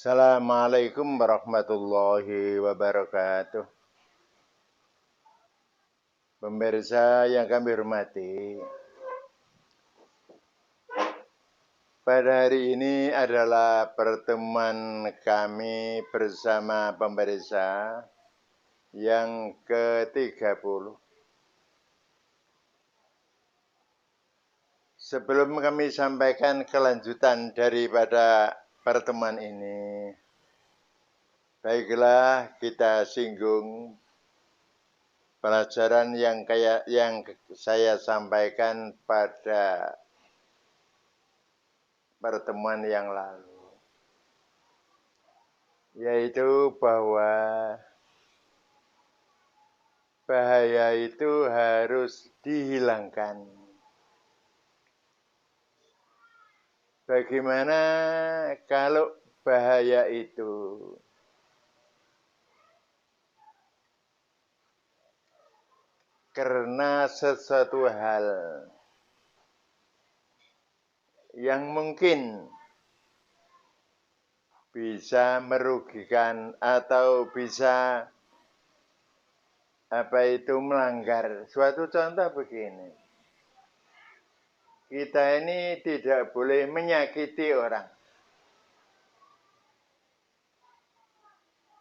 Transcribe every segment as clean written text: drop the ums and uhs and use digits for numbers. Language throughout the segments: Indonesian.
Assalamualaikum warahmatullahi wabarakatuh. Pemirsa yang kami hormati, pada hari ini adalah pertemuan kami bersama pemirsa yang ke-30. Sebelum kami sampaikan kelanjutan daripada pertemuan ini, baiklah kita singgung pelajaran yang saya sampaikan pada pertemuan yang lalu, yaitu bahwa bahaya itu harus dihilangkan. Bagaimana kalau bahaya itu karena sesuatu hal yang mungkin bisa merugikan atau bisa melanggar. Suatu contoh begini, kita ini tidak boleh menyakiti orang,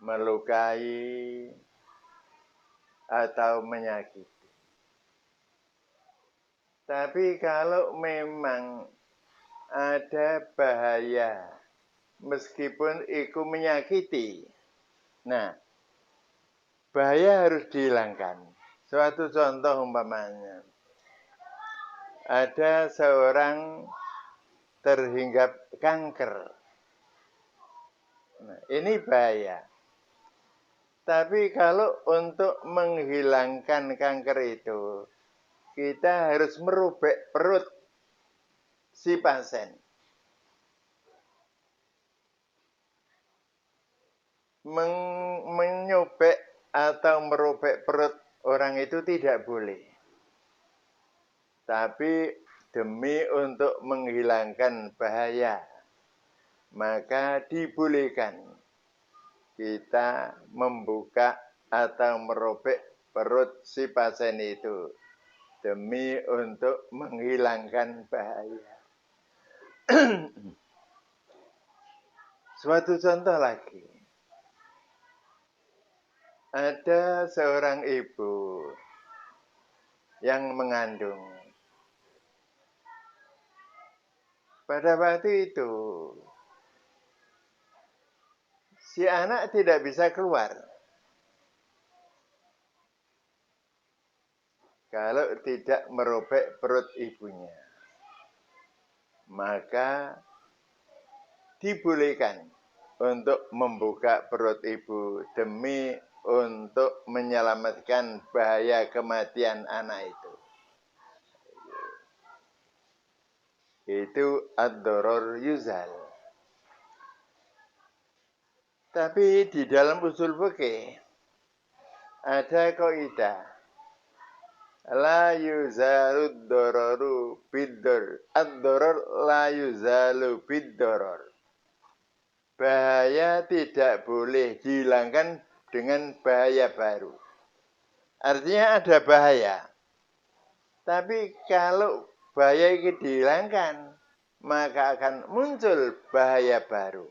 melukai atau menyakiti. Tapi kalau memang ada bahaya, meskipun itu menyakiti, nah, bahaya harus dihilangkan. Suatu contoh umpamanya, ada seorang terhinggap kanker. Nah, ini bahaya. Tapi kalau untuk menghilangkan kanker itu, kita harus merobek perut si pasien. Menyobek atau merobek perut orang itu tidak boleh. Tapi demi untuk menghilangkan bahaya, maka dibolehkan kita membuka atau merobek perut si pasien itu demi untuk menghilangkan bahaya. Suatu contoh lagi, ada seorang ibu yang mengandung. Pada waktu itu, si anak tidak bisa keluar kalau tidak merobek perut ibunya. Maka dibolehkan untuk membuka perut ibu demi untuk menyelamatkan bahaya kematian anak itu. Itu ad-doror yuzal. Tapi di dalam usul fikih ada kaidah la yuzalu dororu bid-dor. Ad-doror la yuzalu bid-doror. Bahaya tidak boleh dihilangkan dengan bahaya baru. Artinya ada bahaya. Tapi kalau bahaya ini dihilangkan, maka akan muncul bahaya baru.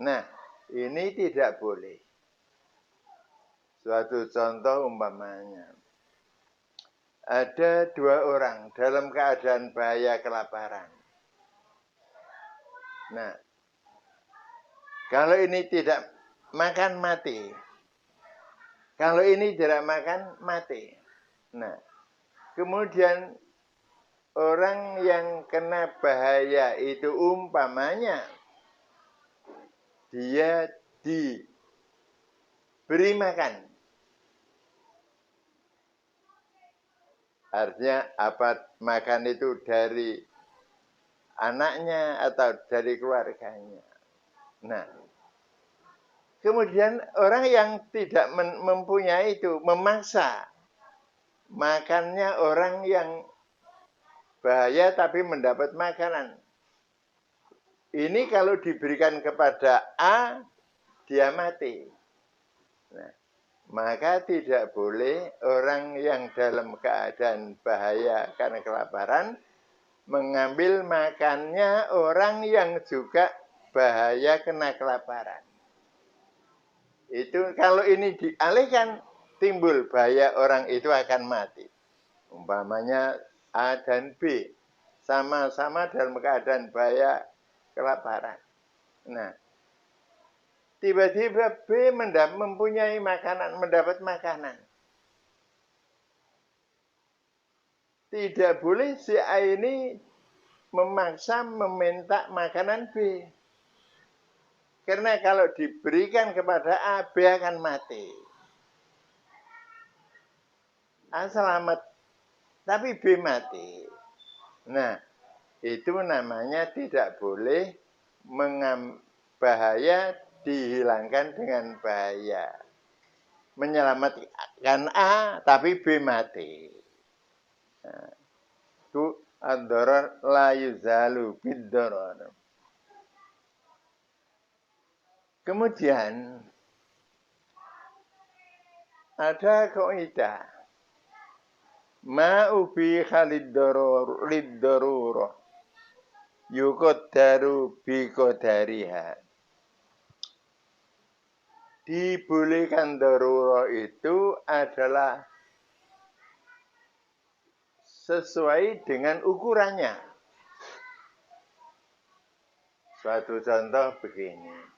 Nah, ini tidak boleh. Suatu contoh umpamanya, ada dua orang dalam keadaan bahaya kelaparan. Nah, kalau ini tidak makan, mati. Kalau ini tidak makan, mati. Nah, kemudian orang yang kena bahaya itu umpamanya dia diberi makan. Artinya apa, makan itu dari anaknya atau dari keluarganya. Nah, kemudian orang yang tidak mempunyai itu memaksa makannya orang yang bahaya tapi mendapat makanan. ini kalau diberikan kepada A, dia mati. Nah, maka tidak boleh orang yang dalam keadaan bahaya karena kelaparan mengambil makannya orang yang juga bahaya kena kelaparan. Itu kalau ini dialihkan, timbul bahaya orang itu akan mati. Umpamanya A dan B sama-sama dalam keadaan bahaya kelaparan. Nah, tiba-tiba B mempunyai makanan, mendapat makanan. Tidak boleh si A ini memaksa meminta makanan B. Karena kalau diberikan kepada A, B akan mati. A selamat, tapi B mati. Nah, itu namanya tidak boleh bahaya dihilangkan dengan bahaya. Menyelamatkan A, tapi B mati. Nah, itu ad-darar la yuzalu bid-darar. Kemudian ada kaidah ma ubiha lid-darurah yuqaddaru bi qadariha. Dibolehkan darurah itu adalah sesuai dengan ukurannya. Suatu contoh begini.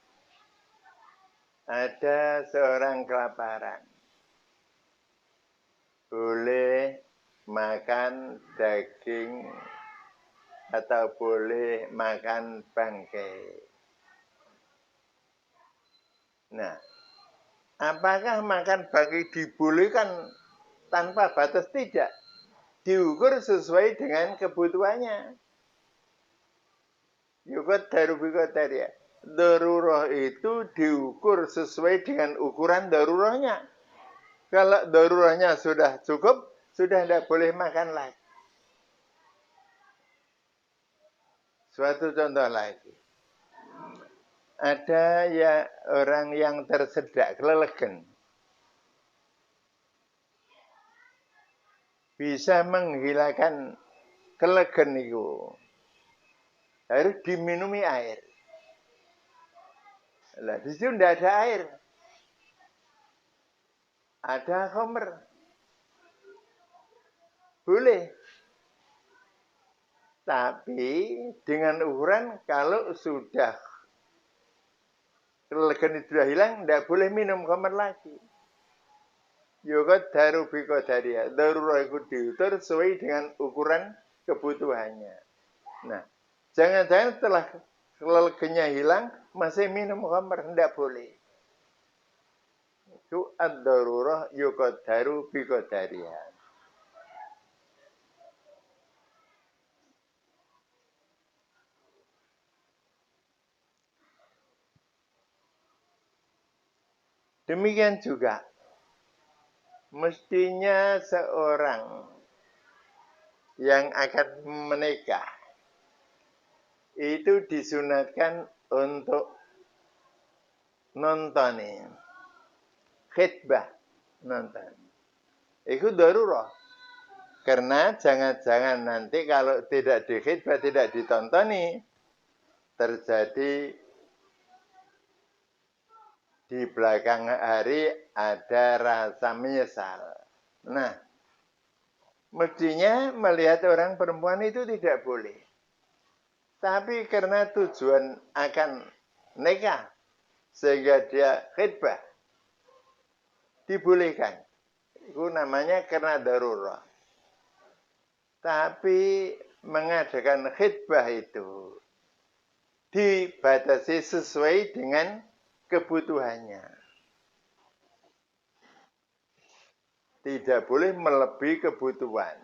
Ada seorang kelaparan. Boleh makan daging atau boleh makan bangkai. Nah, apakah makan bangkai dibolehkan tanpa batas? Tidak. Diukur sesuai dengan kebutuhannya. Yukot darubikot tadi ya. Darurah itu diukur sesuai dengan ukuran darurahnya. Kalau darurahnya sudah cukup, sudah tidak boleh makan lagi. Suatu contoh lagi. Ada ya orang yang tersedak, kelelegen. Bisa menghilangkan kelegen itu. Harus diminumi air. Lah, di situ tidak ada air. Ada khamr. Boleh. Tapi dengan ukuran kalau sudah kelegen itu sudah hilang, tidak boleh minum khamr lagi. Yogurt daru biko daria. Darurah itu diukur sesuai dengan ukuran kebutuhannya. Nah, jangan-jangan setelah kelegennya hilang, masih minum khamr, tidak boleh. Itu ad-darurah yuqaddaru biqadariha. Demikian juga, mestinya seorang yang akan menikah itu disunatkan untuk nontonin khitbah, nonton. Itu darurah. Karena jangan-jangan nanti kalau tidak di khitbah, tidak ditontoni, terjadi di belakang hari ada rasa menyesal. Nah, mestinya melihat orang perempuan itu tidak boleh. Tapi karena tujuan akan nikah, sehingga dia khitbah, dibolehkan. Itu namanya karena darurah. Tapi mengadakan khitbah itu dibatasi sesuai dengan kebutuhannya. Tidak boleh melebihi kebutuhan.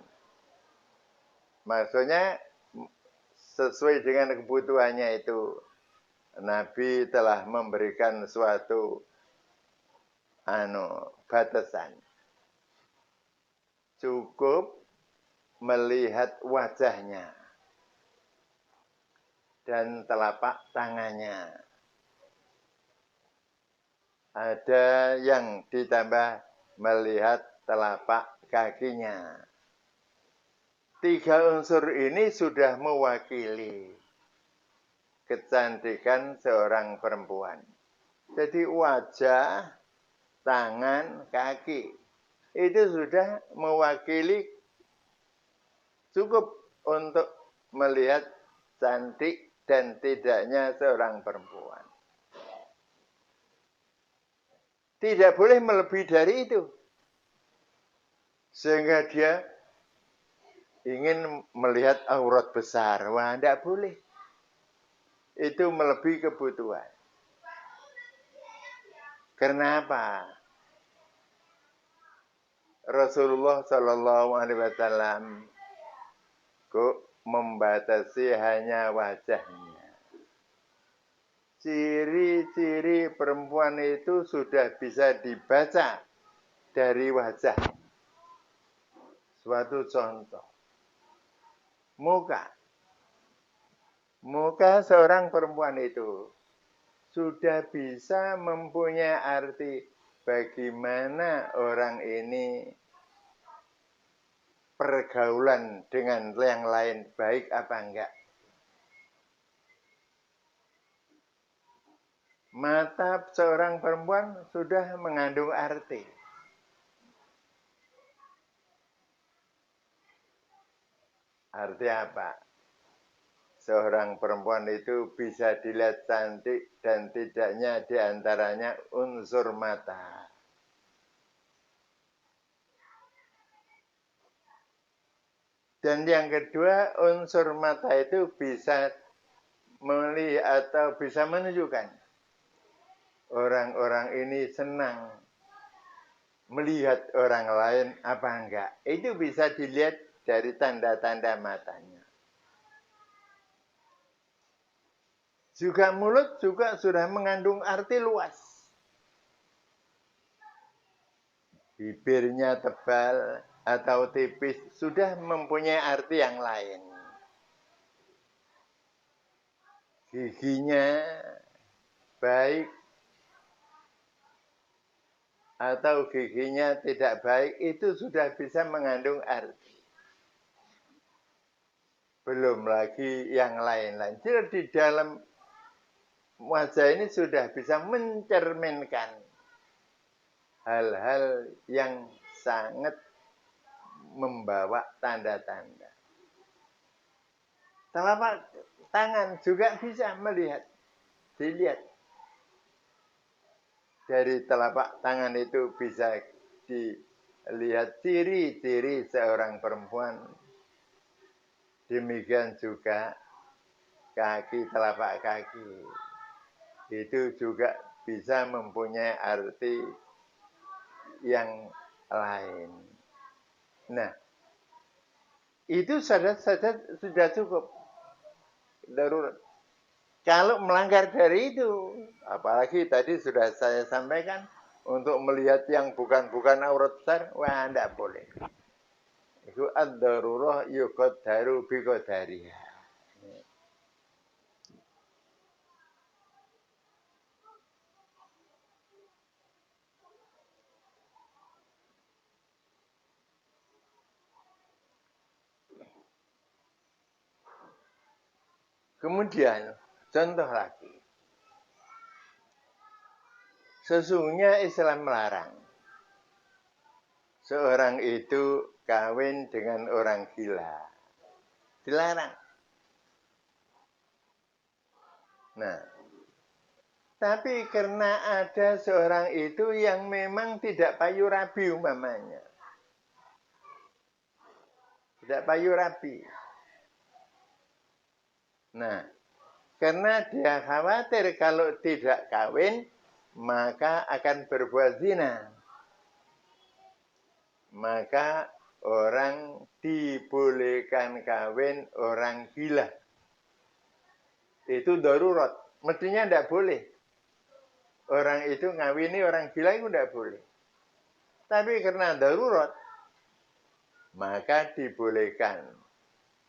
Maksudnya sesuai dengan kebutuhannya itu. Nabi telah memberikan suatu batasan. Cukup melihat wajahnya. dan telapak tangannya. Ada yang ditambah melihat telapak kakinya. 3 unsur ini sudah mewakili kecantikan seorang perempuan. Jadi wajah, tangan, kaki itu sudah mewakili cukup untuk melihat cantik dan tidaknya seorang perempuan. Tidak boleh melebihi dari itu. Sehingga dia ingin melihat aurat besar. Wah, tidak boleh. Itu melebihi kebutuhan. Kenapa? Rasulullah Shallallahu Alaihi Wasallam kok membatasi hanya wajahnya. Ciri-ciri perempuan itu sudah bisa dibaca dari wajah. Suatu contoh. Muka. Muka seorang perempuan itu sudah bisa mempunyai arti bagaimana orang ini pergaulan dengan yang lain baik apa enggak. Mata seorang perempuan sudah mengandung arti. Arti apa? Seorang perempuan itu bisa dilihat cantik dan tidaknya diantaranya unsur mata. Dan yang kedua, unsur mata itu bisa melihat atau bisa menunjukkan orang-orang ini senang melihat orang lain apa enggak. Itu bisa dilihat dari tanda-tanda matanya. Juga mulut juga sudah mengandung arti luas. Bibirnya tebal atau tipis sudah mempunyai arti yang lain. Giginya baik atau giginya tidak baik itu sudah bisa mengandung arti. Belum lagi yang lain-lain. Jadi di dalam wajah ini sudah bisa mencerminkan hal-hal yang sangat membawa tanda-tanda. Telapak tangan juga bisa dilihat. Dari telapak tangan itu bisa dilihat ciri-ciri seorang perempuan. Demikian juga kaki, telapak kaki. Itu juga bisa mempunyai arti yang lain. Nah, itu saja sudah cukup. Darurat. Kalau melanggar dari itu, apalagi tadi sudah saya sampaikan, untuk melihat yang bukan aurat besar, wah tidak boleh. Itu ad-darurah yuqaddaru biqadariha. Kemudian, contoh lagi. Sesungguhnya Islam melarang seorang itu kawin dengan orang gila. Dilarang. Nah, tapi karena ada seorang itu yang memang tidak payu rabi umpamanya. Tidak payu rabi. Nah, karena dia khawatir kalau tidak kawin, maka akan berbuat zina. Maka orang dibolehkan kawin orang gila. Itu darurat. Mestinya tidak boleh. Orang itu ngawini orang gila itu tidak boleh. Tapi karena darurat, maka dibolehkan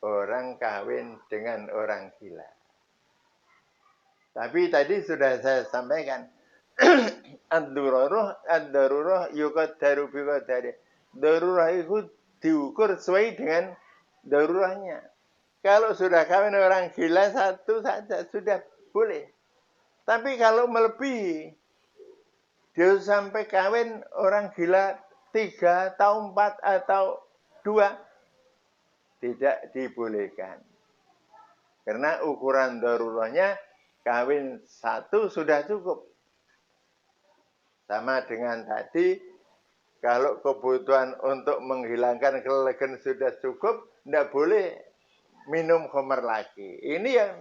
orang kawin dengan orang gila. Tapi tadi sudah saya sampaikan, ad-daruroh yuqaddaru biqadari. Darurah itu diukur sesuai dengan darurahnya. Kalau sudah kawin orang gila satu saja sudah boleh. Tapi kalau melebihi, dia sampai kawin orang gila 3 atau 4 atau 2, tidak dibolehkan. Karena ukuran darurahnya kawin 1 sudah cukup. Sama dengan tadi, kalau kebutuhan untuk menghilangkan kelelahan sudah cukup, tidak boleh minum khamar lagi. Ini yang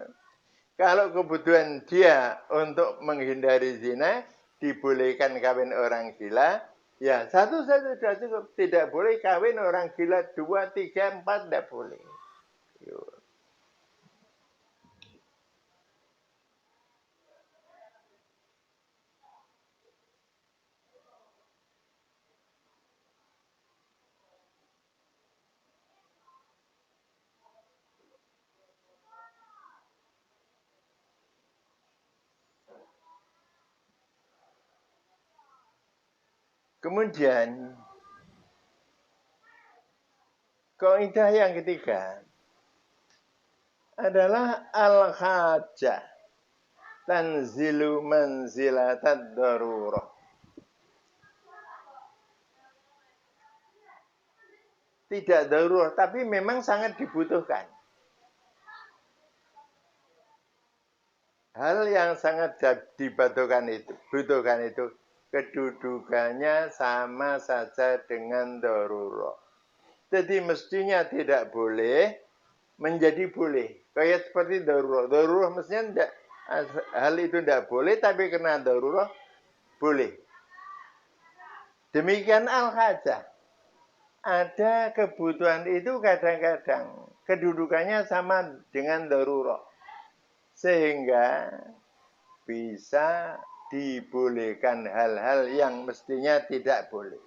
kalau kebutuhan dia untuk menghindari zina, dibolehkan kawin orang gila, ya 1 saja sudah cukup. Tidak boleh kawin orang gila 2, 3, 4, tidak boleh. Yuk. Kemudian, kaidah yang ketiga adalah al-hajah tanzilu manzilatad darurah. Tidak darurat, tapi memang sangat dibutuhkan. Hal yang sangat dibutuhkan itu kedudukannya sama saja dengan darurat. Jadi mestinya tidak boleh menjadi boleh. Kayak seperti darurat. Darurat mestinya tidak, hal itu tidak boleh, tapi karena darurat boleh. Demikian al-hajah. Ada kebutuhan itu kadang-kadang kedudukannya sama dengan darurat. Sehingga bisa dibolehkan hal-hal yang mestinya tidak boleh.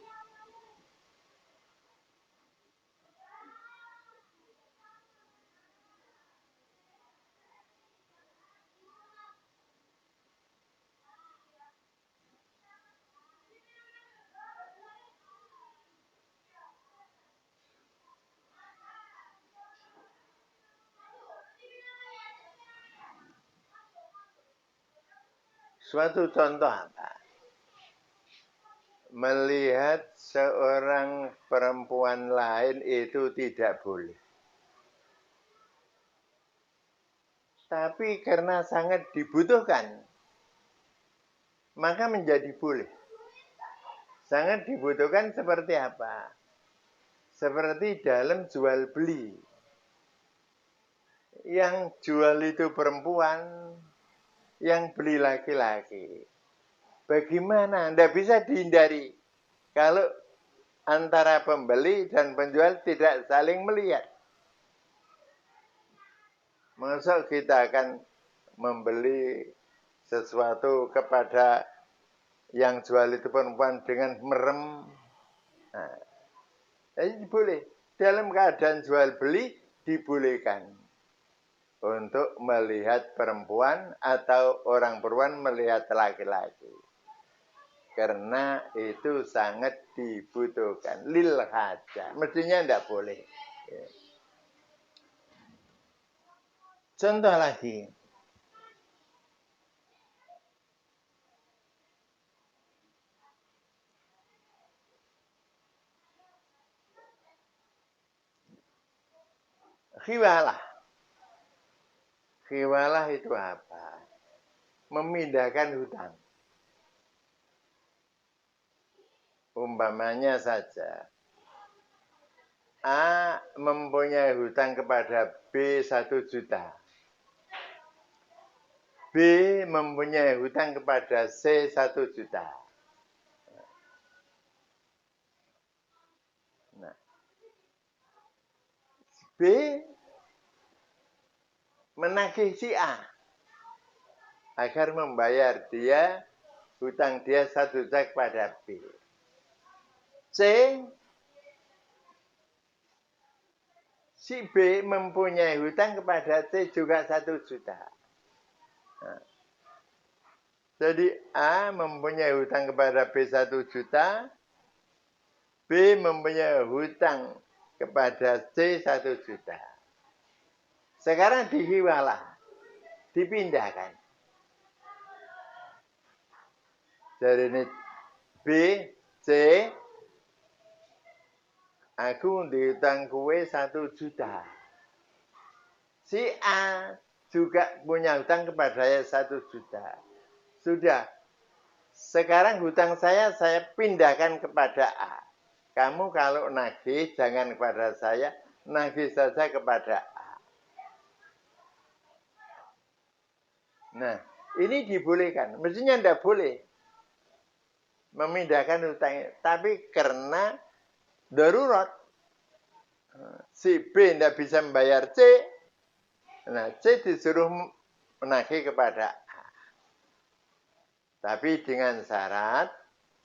Suatu contoh apa? Melihat seorang perempuan lain itu tidak boleh. Tapi karena sangat dibutuhkan, maka menjadi boleh. Sangat dibutuhkan seperti apa? Seperti dalam jual beli. Yang jual itu perempuan, yang beli laki-laki. Bagaimana? Tidak bisa dihindari. Kalau antara pembeli dan penjual tidak saling melihat. Masa kita akan membeli sesuatu kepada yang jual itu perempuan dengan merem? Nah, jadi boleh. Dalam keadaan jual beli dibolehkan untuk melihat perempuan atau orang perempuan melihat laki-laki. Karena itu sangat dibutuhkan. Lil hajah. Mestinya tidak boleh. Ya. Contoh lagi. Khiwalah. Khiwalah itu apa? Memindahkan hutang. Umpamanya saja, A mempunyai hutang kepada B 1 juta. B mempunyai hutang kepada C 1 juta. Nah, B menagih si A agar membayar dia hutang dia 1 juta kepada B. C, si B mempunyai hutang kepada C juga 1 juta. Nah, Jadi A mempunyai hutang kepada B 1 juta, B mempunyai hutang kepada C 1 juta. Sekarang dihiwalah, dipindahkan. Jadi ini B, C, aku dihutang kue 1 juta. Si A juga punya hutang kepada saya 1 juta. Sudah, sekarang hutang saya pindahkan kepada A. Kamu kalau nagih jangan kepada saya, nagih saja kepada A. Nah, ini dibolehkan. Mestinya tidak boleh memindahkan hutang, tapi karena darurat si B tidak bisa membayar C, nah C disuruh menagih kepada A. Tapi dengan syarat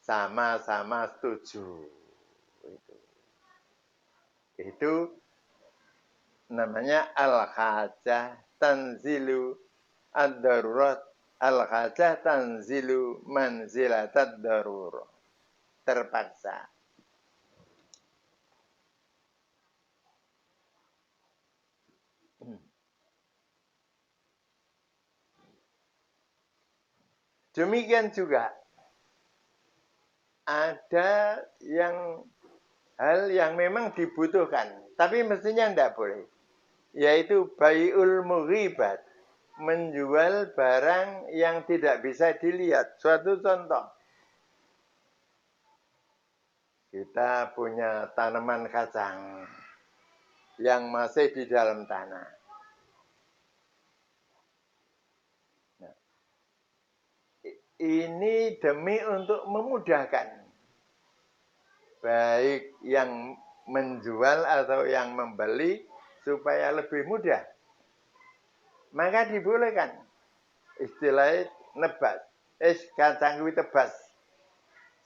sama-sama setuju. Itu namanya al-hajah tanzilu ad-darurat. Al-hajah tanzilu manzilatad darurat. Terpaksa. Demikian juga ada hal yang memang dibutuhkan, tapi mestinya tidak boleh. Yaitu bai'ul mughibat, menjual barang yang tidak bisa dilihat. Suatu contoh, kita punya tanaman kacang yang masih di dalam tanah. Nah, ini demi untuk memudahkan baik yang menjual atau yang membeli supaya lebih mudah. Maka dibolehkan istilahnya nebas. Kacang kuwi tebas.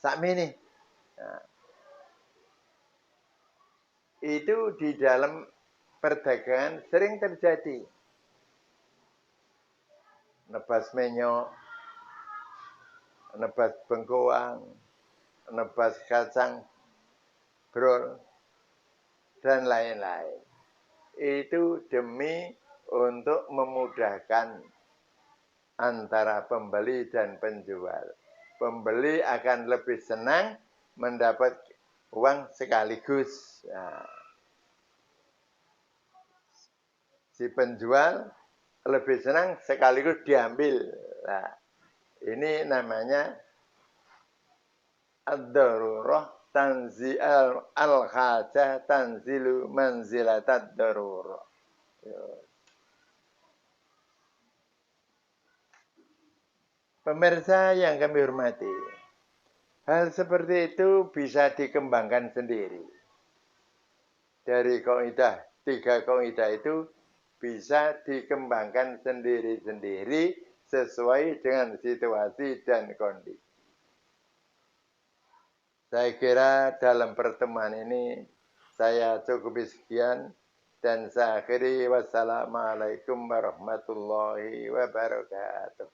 Sakmene. Nah, itu di dalam perdagangan sering terjadi. Nebas menyok, nebas bengkoang, nebas kacang brol, dan lain-lain. Itu demi untuk memudahkan antara pembeli dan penjual. Pembeli akan lebih senang mendapat uang sekaligus. Nah, si penjual lebih senang sekaligus diambil. Nah, ini namanya ad-darurah tanzil al-hajah tanzilu manzilatad darurah. Pemirsa yang kami hormati, hal seperti itu bisa dikembangkan sendiri. Dari kaidah, 3 kaidah itu bisa dikembangkan sendiri-sendiri sesuai dengan situasi dan kondisi. Saya kira dalam pertemuan ini saya cukupi sekian dan saya akhiri wassalamualaikum warahmatullahi wabarakatuh.